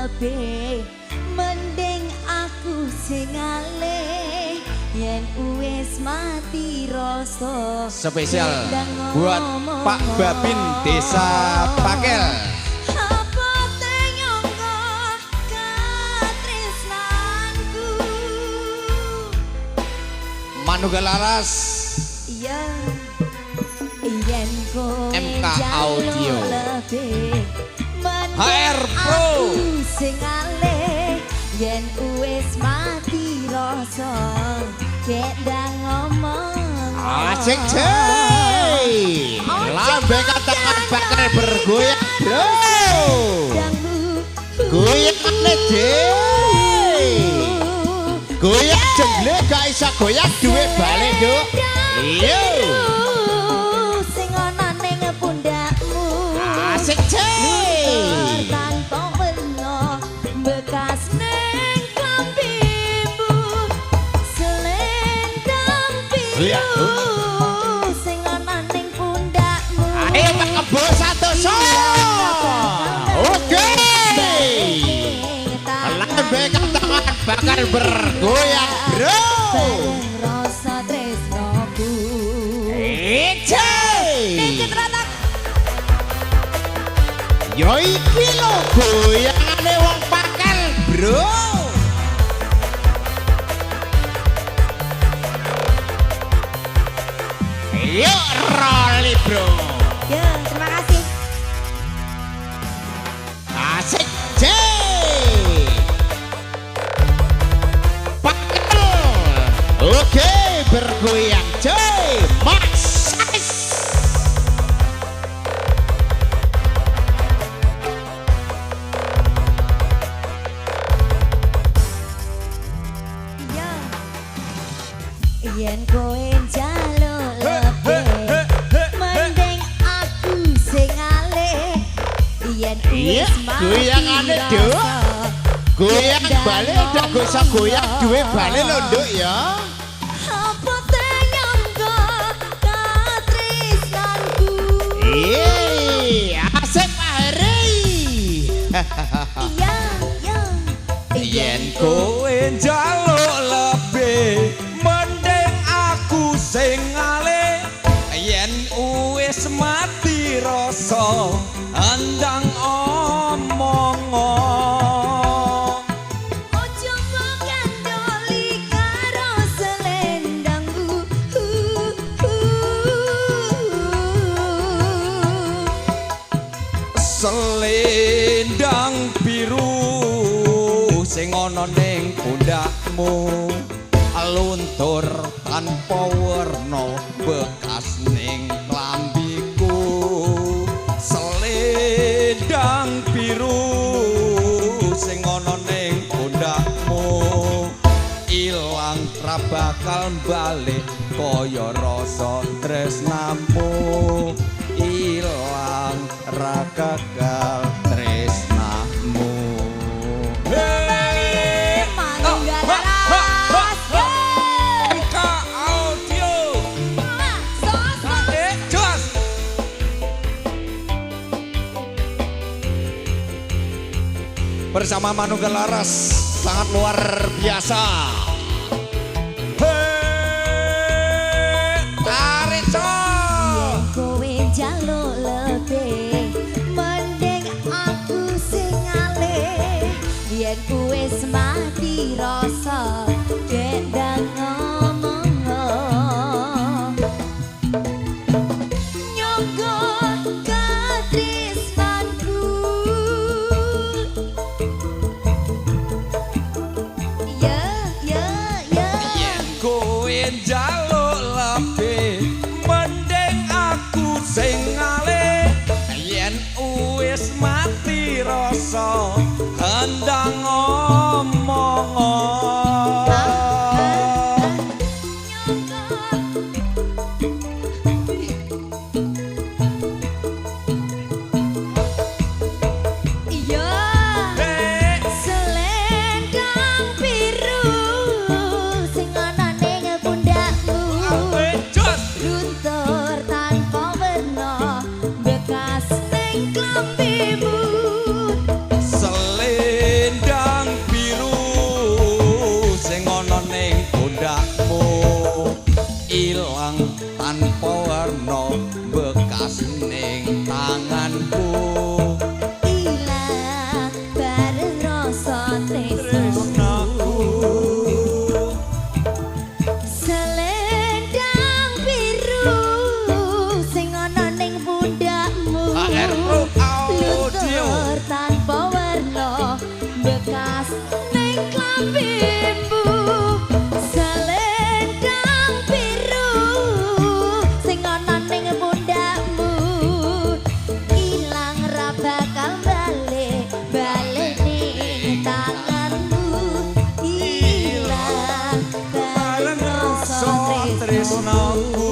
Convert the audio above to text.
lebih mending aku sing alih yen wis mati rasa. Spesial buat Pak Babin Desa Pakel. Apa tenyongko katresnanku Manuga Laras. iya yen kowe MK Audio lebih HR Pro sing alih yen wis mati rasa kek ndang ngomong asik cey lambe katakan bakal bergoyang bro goyangane cey goyang jengle gak isa goyang duwe balik duk iya sing ana ning pundakmu asik cey tanpa werna bekas ning klambimu selendang biru sing ana ning pundakmu ayo Pak Kebo satu so oke lambe katakan bakal bergoyang bro rasa tresnoku Icey yo iki lho goyangane wong Pakel bro yuk roli bro ya terima kasih asik cey Pakel oke bergoyang cey Max yen kowe njaluk lebih mending aku sing alih yen wis mati goyangane Duk goyang balik udah gak usah goyang duwe balik lho Duk ya apa tenyongko katresnanku asik Pak Heri iya yen kowe njaluk lebih mending aku sing alih yen wis mati rasa andang omong ojo gandoli karo selendangku selendang biru sing ana ning pundakmu luntur tanpa werna bekas ning klambiku selendang biru sing ana ning pundakmu ilang ra bakal balik kaya rasa tresnamu ilang ra gagal tresnamu bersama Manuga Laras sangat luar biasa. Tarik yen kowe njaluk lebih mending aku sing alih yen wis mati rasa kendang ngomong nyongko katresnanku yen kowe njaluk lebih mending aku sing alih yen wis mati rasa handang omong selendang biru sing ana ning pundakmu luntur tanpa werna bekas ning klambimu bimbu selendang biru sing ana ning pundakmu ilang ra bakal balik ning tanganmu ilang bareng rasa tresnaku